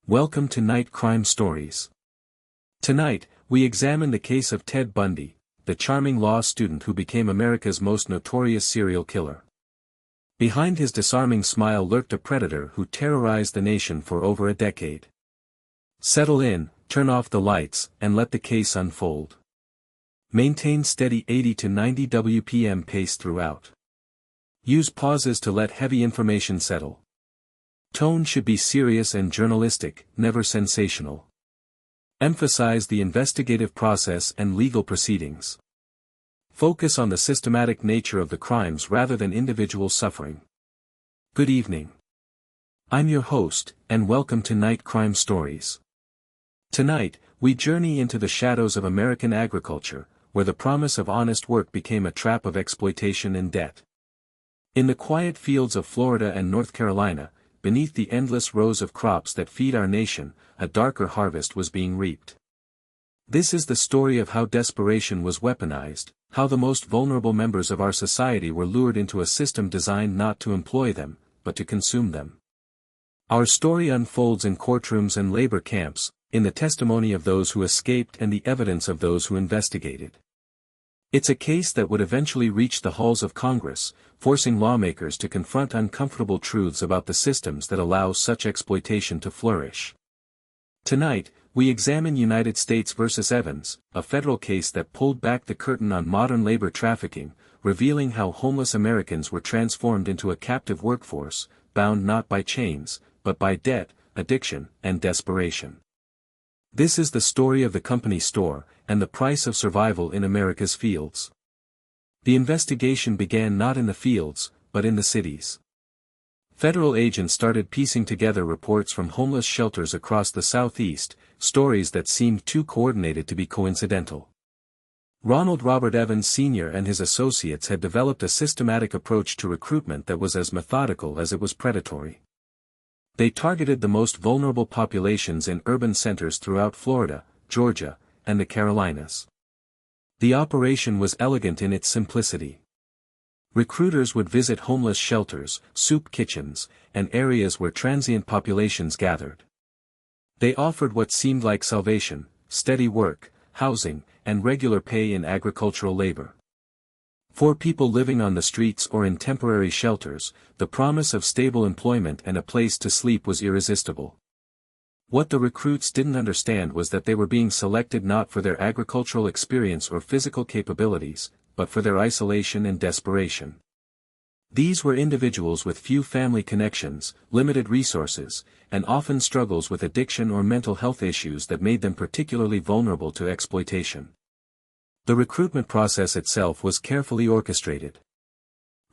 Welcome to Night Crime Stories. Tonight, we examine the case of Ted Bundy, the charming law student who became America's most notorious serial killer. Behind his disarming smile lurked a predator who terrorized the nation for over a decade. Settle in, turn off the lights, and let the case unfold. Maintain steady 80 to 90 WPM pace throughout. Use pauses to let heavy information settle. Tone should be serious and journalistic, never sensational. Emphasize the investigative process and legal proceedings. Focus on the systematic nature of the crimes rather than individual suffering. Good evening. I'm your host, and welcome to Night Crime Stories. Tonight, we journey into the shadows of American agriculture, where the promise of honest work became a trap of exploitation and debt. In the quiet fields of Florida and North Carolina, beneath the endless rows of crops that feed our nation, a darker harvest was being reaped. This is the story of how desperation was weaponized, how the most vulnerable members of our society were lured into a system designed not to employ them, but to consume them. Our story unfolds in courtrooms and labor camps, in the testimony of those who escaped and the evidence of those who investigated. It's a case that would eventually reach the halls of Congress, forcing lawmakers to confront uncomfortable truths about the systems that allow such exploitation to flourish. Tonight, we examine United States v. Evans, a federal case that pulled back the curtain on modern labor trafficking, revealing how homeless Americans were transformed into a captive workforce, bound not by chains, but by debt, addiction, and desperation. This is the story of the company store, and the price of survival in America's fields. The investigation began not in the fields, but in the cities. Federal agents started piecing together reports from homeless shelters across the Southeast, stories that seemed too coordinated to be coincidental. Ronald Robert Evans Sr. and his associates had developed a systematic approach to recruitment that was as methodical as it was predatory. They targeted the most vulnerable populations in urban centers throughout Florida, Georgia, and the Carolinas. The operation was elegant in its simplicity. Recruiters would visit homeless shelters, soup kitchens, and areas where transient populations gathered. They offered what seemed like salvation, steady work, housing, and regular pay in agricultural labor. For people living on the streets or in temporary shelters, the promise of stable employment and a place to sleep was irresistible. What the recruits didn't understand was that they were being selected not for their agricultural experience or physical capabilities, but for their isolation and desperation. These were individuals with few family connections, limited resources, and often struggles with addiction or mental health issues that made them particularly vulnerable to exploitation. The recruitment process itself was carefully orchestrated.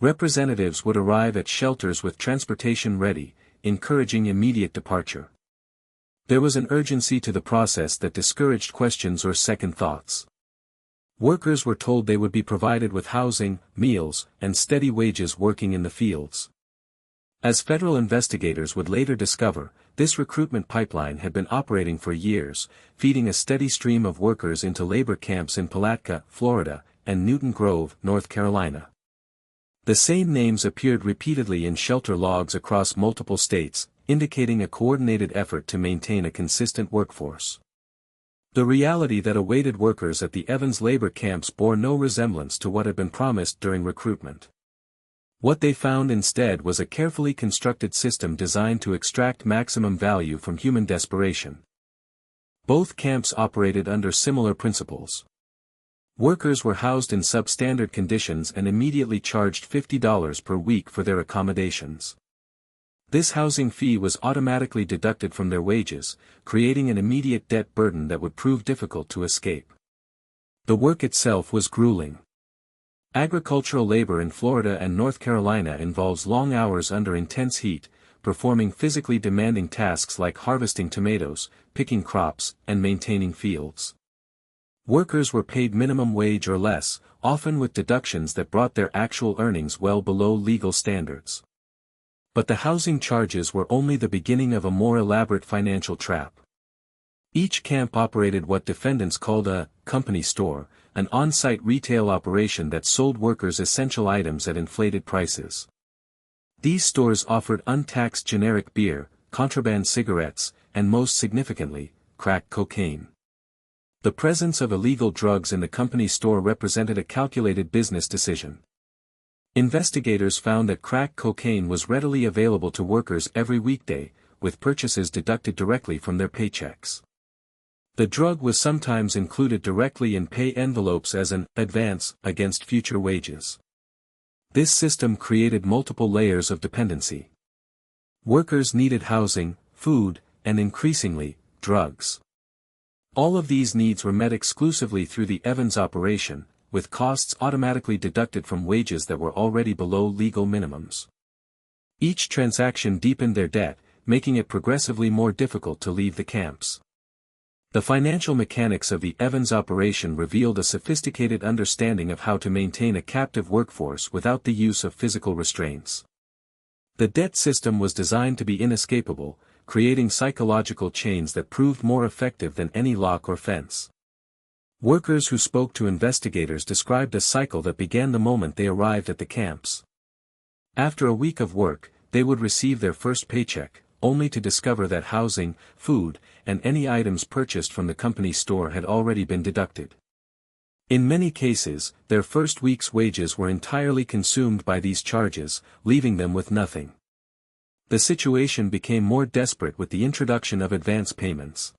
Representatives would arrive at shelters with transportation ready, encouraging immediate departure. There was an urgency to the process that discouraged questions or second thoughts. Workers were told they would be provided with housing, meals, and steady wages working in the fields. As federal investigators would later discover, this recruitment pipeline had been operating for years, feeding a steady stream of workers into labor camps in Palatka, Florida, and Newton Grove, North Carolina. The same names appeared repeatedly in shelter logs across multiple states, indicating a coordinated effort to maintain a consistent workforce. The reality that awaited workers at the Evans labor camps bore no resemblance to what had been promised during recruitment. What they found instead was a carefully constructed system designed to extract maximum value from human desperation. Both camps operated under similar principles. Workers were housed in substandard conditions and immediately charged $50 per week for their accommodations. This housing fee was automatically deducted from their wages, creating an immediate debt burden that would prove difficult to escape. The work itself was grueling. Agricultural labor in Florida and North Carolina involves long hours under intense heat, performing physically demanding tasks like harvesting tomatoes, picking crops, and maintaining fields. Workers were paid minimum wage or less, often with deductions that brought their actual earnings well below legal standards. But the housing charges were only the beginning of a more elaborate financial trap. Each camp operated what defendants called a company store, an on-site retail operation that sold workers essential items at inflated prices. These stores offered untaxed generic beer, contraband cigarettes, and most significantly, crack cocaine. The presence of illegal drugs in the company store represented a calculated business decision. Investigators found that crack cocaine was readily available to workers every weekday, with purchases deducted directly from their paychecks. The drug was sometimes included directly in pay envelopes as an advance against future wages. This system created multiple layers of dependency. Workers needed housing, food, and increasingly, drugs. All of these needs were met exclusively through the Evans operation, with costs automatically deducted from wages that were already below legal minimums. Each transaction deepened their debt, making it progressively more difficult to leave the camps. The financial mechanics of the Evans operation revealed a sophisticated understanding of how to maintain a captive workforce without the use of physical restraints. The debt system was designed to be inescapable, creating psychological chains that proved more effective than any lock or fence. Workers who spoke to investigators described a cycle that began the moment they arrived at the camps. After a week of work, they would receive their first paycheck, only to discover that housing, food, and any items purchased from the company store had already been deducted. In many cases, their first week's wages were entirely consumed by these charges, leaving them with nothing. The situation became more desperate with the introduction of advance payments.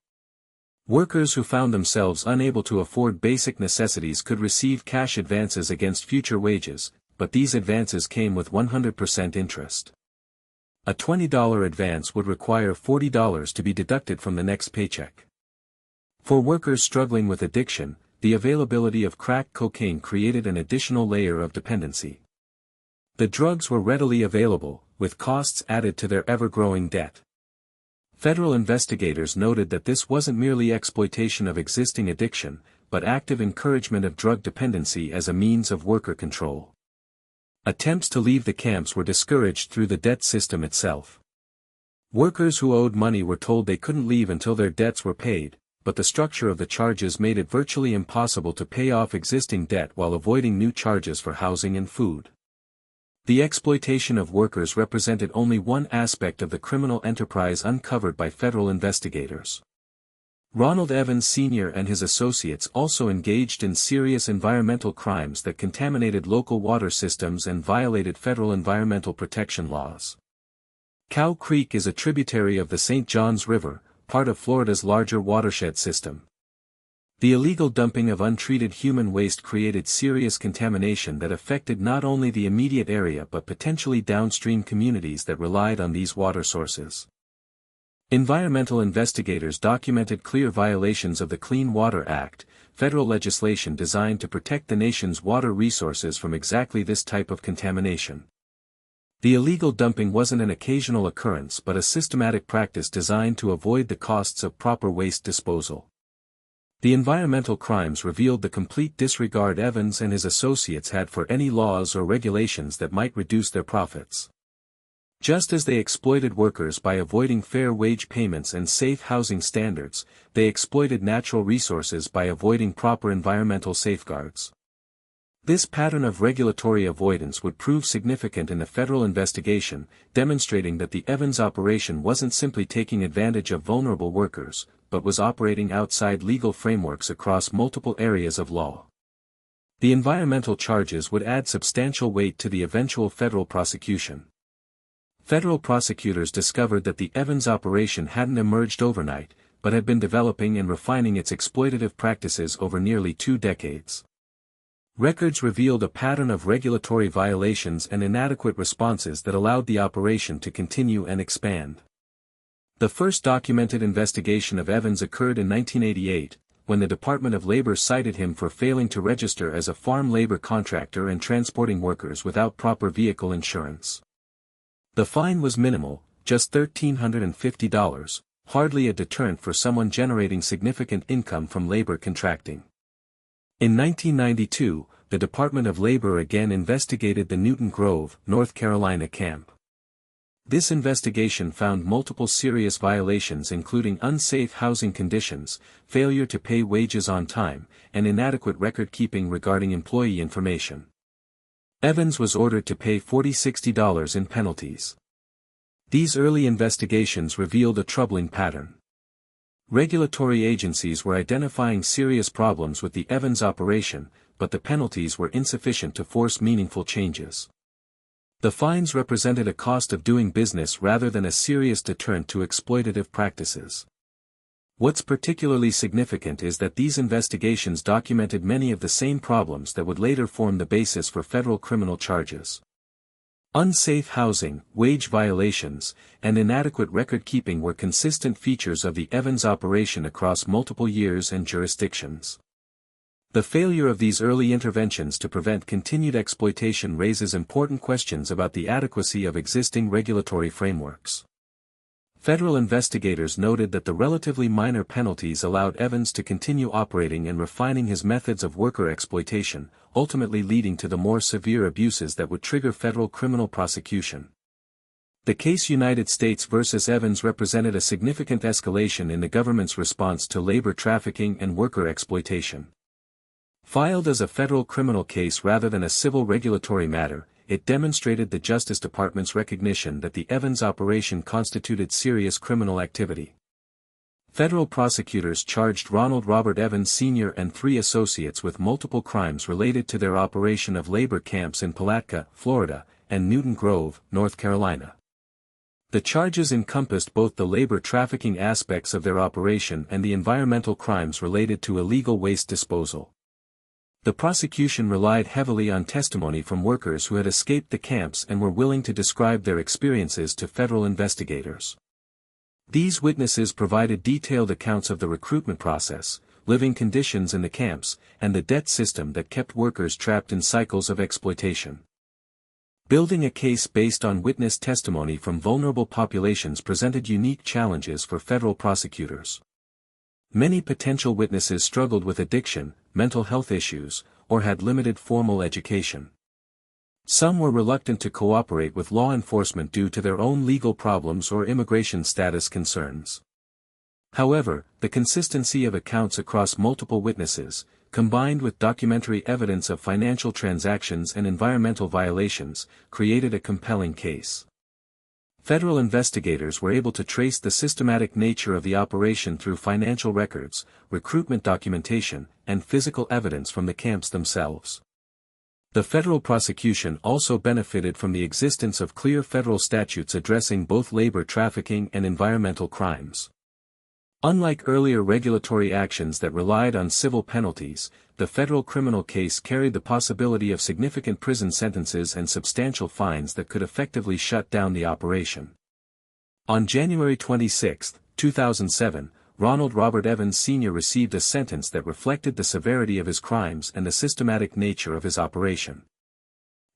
Workers who found themselves unable to afford basic necessities could receive cash advances against future wages, but these advances came with 100% interest. A $20 advance would require $40 to be deducted from the next paycheck. For workers struggling with addiction, the availability of crack cocaine created an additional layer of dependency. The drugs were readily available, with costs added to their ever-growing debt. Federal investigators noted that this wasn't merely exploitation of existing addiction, but active encouragement of drug dependency as a means of worker control. Attempts to leave the camps were discouraged through the debt system itself. Workers who owed money were told they couldn't leave until their debts were paid, but the structure of the charges made it virtually impossible to pay off existing debt while avoiding new charges for housing and food. The exploitation of workers represented only one aspect of the criminal enterprise uncovered by federal investigators. Ronald Evans Sr. and his associates also engaged in serious environmental crimes that contaminated local water systems and violated federal environmental protection laws. Cow Creek is a tributary of the St. Johns River, part of Florida's larger watershed system. The illegal dumping of untreated human waste created serious contamination that affected not only the immediate area but potentially downstream communities that relied on these water sources. Environmental investigators documented clear violations of the Clean Water Act, federal legislation designed to protect the nation's water resources from exactly this type of contamination. The illegal dumping wasn't an occasional occurrence but a systematic practice designed to avoid the costs of proper waste disposal. The environmental crimes revealed the complete disregard Evans and his associates had for any laws or regulations that might reduce their profits. Just as they exploited workers by avoiding fair wage payments and safe housing standards, they exploited natural resources by avoiding proper environmental safeguards. This pattern of regulatory avoidance would prove significant in the federal investigation, demonstrating that the Evans operation wasn't simply taking advantage of vulnerable workers, but was operating outside legal frameworks across multiple areas of law. The environmental charges would add substantial weight to the eventual federal prosecution. Federal prosecutors discovered that the Evans operation hadn't emerged overnight, but had been developing and refining its exploitative practices over nearly 2 decades. Records revealed a pattern of regulatory violations and inadequate responses that allowed the operation to continue and expand. The first documented investigation of Evans occurred in 1988, when the Department of Labor cited him for failing to register as a farm labor contractor and transporting workers without proper vehicle insurance. The fine was minimal, just $1,350, hardly a deterrent for someone generating significant income from labor contracting. In 1992, the Department of Labor again investigated the Newton Grove, North Carolina camp. This investigation found multiple serious violations including unsafe housing conditions, failure to pay wages on time, and inadequate record-keeping regarding employee information. Evans was ordered to pay $40–60 in penalties. These early investigations revealed a troubling pattern. Regulatory agencies were identifying serious problems with the Evans operation, but the penalties were insufficient to force meaningful changes. The fines represented a cost of doing business rather than a serious deterrent to exploitative practices. What's particularly significant is that these investigations documented many of the same problems that would later form the basis for federal criminal charges. Unsafe housing, wage violations, and inadequate record-keeping were consistent features of the Evans operation across multiple years and jurisdictions. The failure of these early interventions to prevent continued exploitation raises important questions about the adequacy of existing regulatory frameworks. Federal investigators noted that the relatively minor penalties allowed Evans to continue operating and refining his methods of worker exploitation, ultimately leading to the more severe abuses that would trigger federal criminal prosecution. The case United States v. Evans represented a significant escalation in the government's response to labor trafficking and worker exploitation. Filed as a federal criminal case rather than a civil regulatory matter, it demonstrated the Justice Department's recognition that the Evans operation constituted serious criminal activity. Federal prosecutors charged Ronald Robert Evans Sr. and 3 associates with multiple crimes related to their operation of labor camps in Palatka, Florida, and Newton Grove, North Carolina. The charges encompassed both the labor trafficking aspects of their operation and the environmental crimes related to illegal waste disposal. The prosecution relied heavily on testimony from workers who had escaped the camps and were willing to describe their experiences to federal investigators. These witnesses provided detailed accounts of the recruitment process, living conditions in the camps, and the debt system that kept workers trapped in cycles of exploitation. Building a case based on witness testimony from vulnerable populations presented unique challenges for federal prosecutors. Many potential witnesses struggled with addiction, mental health issues, or had limited formal education. Some were reluctant to cooperate with law enforcement due to their own legal problems or immigration status concerns. However, the consistency of accounts across multiple witnesses, combined with documentary evidence of financial transactions and environmental violations, created a compelling case. Federal investigators were able to trace the systematic nature of the operation through financial records, recruitment documentation, and physical evidence from the camps themselves. The federal prosecution also benefited from the existence of clear federal statutes addressing both labor trafficking and environmental crimes. Unlike earlier regulatory actions that relied on civil penalties, the federal criminal case carried the possibility of significant prison sentences and substantial fines that could effectively shut down the operation. On January 26, 2007, Ronald Robert Evans Sr. received a sentence that reflected the severity of his crimes and the systematic nature of his operation.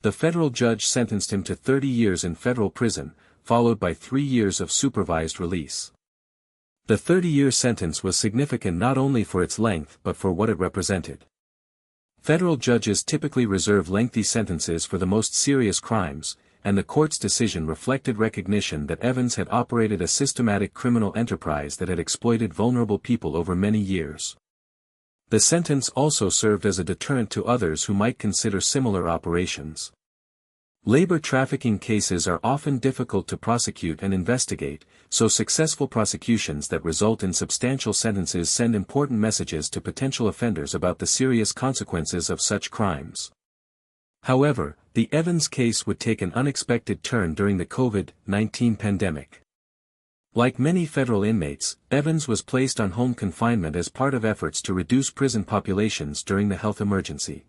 The federal judge sentenced him to 30 years in federal prison, followed by 3 years of supervised release. The 30-year sentence was significant not only for its length but for what it represented. Federal judges typically reserve lengthy sentences for the most serious crimes, and the court's decision reflected recognition that Evans had operated a systematic criminal enterprise that had exploited vulnerable people over many years. The sentence also served as a deterrent to others who might consider similar operations. Labor trafficking cases are often difficult to prosecute and investigate, so successful prosecutions that result in substantial sentences send important messages to potential offenders about the serious consequences of such crimes. However, the Evans case would take an unexpected turn during the COVID-19 pandemic. Like many federal inmates, Evans was placed on home confinement as part of efforts to reduce prison populations during the health emergency.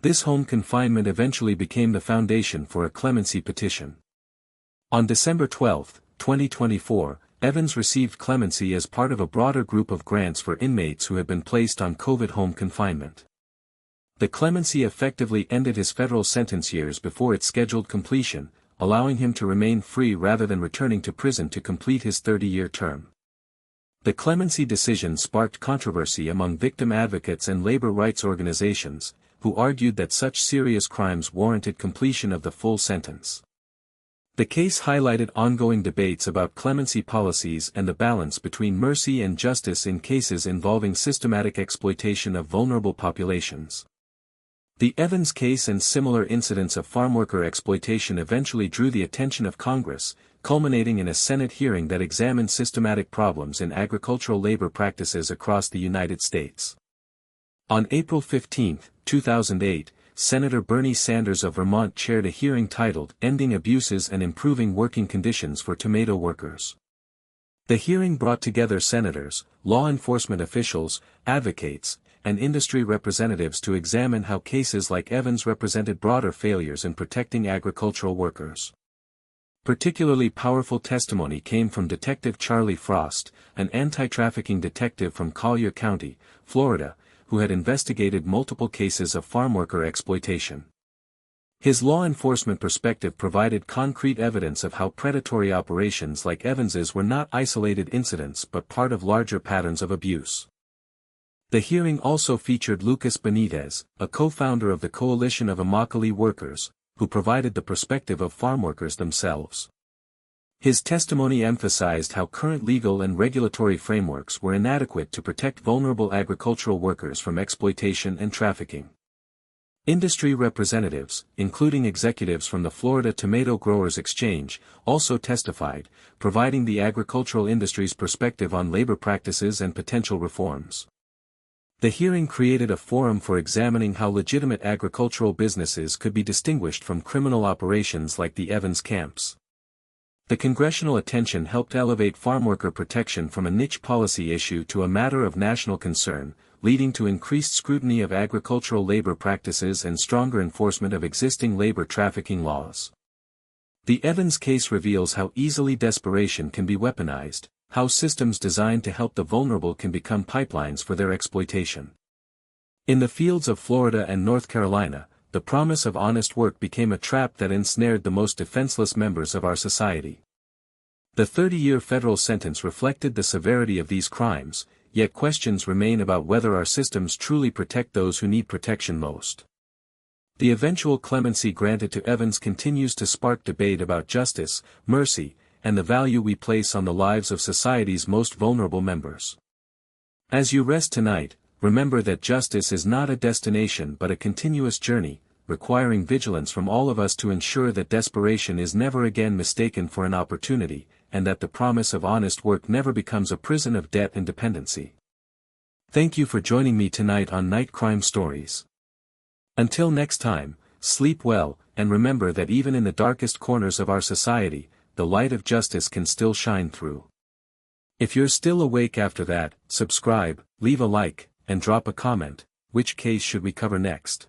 This home confinement eventually became the foundation for a clemency petition. On December 12, 2024, Evans received clemency as part of a broader group of grants for inmates who had been placed on COVID home confinement. The clemency effectively ended his federal sentence years before its scheduled completion, allowing him to remain free rather than returning to prison to complete his 30-year term. The clemency decision sparked controversy among victim advocates and labor rights organizations, who argued that such serious crimes warranted completion of the full sentence. The case highlighted ongoing debates about clemency policies and the balance between mercy and justice in cases involving systematic exploitation of vulnerable populations. The Evans case and similar incidents of farmworker exploitation eventually drew the attention of Congress, culminating in a Senate hearing that examined systematic problems in agricultural labor practices across the United States. On April 15, 2008, Senator Bernie Sanders of Vermont chaired a hearing titled "Ending Abuses and Improving Working Conditions for Tomato Workers." The hearing brought together senators, law enforcement officials, advocates, and industry representatives to examine how cases like Evans represented broader failures in protecting agricultural workers. Particularly powerful testimony came from Detective Charlie Frost, an anti-trafficking detective from Collier County, Florida, who had investigated multiple cases of farmworker exploitation. His law enforcement perspective provided concrete evidence of how predatory operations like Evans's were not isolated incidents but part of larger patterns of abuse. The hearing also featured Lucas Benitez, a co-founder of the Coalition of Immokalee Workers, who provided the perspective of farmworkers themselves. His testimony emphasized how current legal and regulatory frameworks were inadequate to protect vulnerable agricultural workers from exploitation and trafficking. Industry representatives, including executives from the Florida Tomato Growers Exchange, also testified, providing the agricultural industry's perspective on labor practices and potential reforms. The hearing created a forum for examining how legitimate agricultural businesses could be distinguished from criminal operations like the Evans camps. The congressional attention helped elevate farmworker protection from a niche policy issue to a matter of national concern, leading to increased scrutiny of agricultural labor practices and stronger enforcement of existing labor trafficking laws. The Evans case reveals how easily desperation can be weaponized, how systems designed to help the vulnerable can become pipelines for their exploitation. In the fields of Florida and North Carolina, the promise of honest work became a trap that ensnared the most defenseless members of our society. The 30-year federal sentence reflected the severity of these crimes, yet questions remain about whether our systems truly protect those who need protection most. The eventual clemency granted to Evans continues to spark debate about justice, mercy, and the value we place on the lives of society's most vulnerable members. As you rest tonight, remember that justice is not a destination but a continuous journey, requiring vigilance from all of us to ensure that desperation is never again mistaken for an opportunity, and that the promise of honest work never becomes a prison of debt and dependency. Thank you for joining me tonight on Night Crime Stories. Until next time, sleep well, and remember that even in the darkest corners of our society, the light of justice can still shine through. If you're still awake after that, subscribe, leave a like, and drop a comment. Which case should we cover next?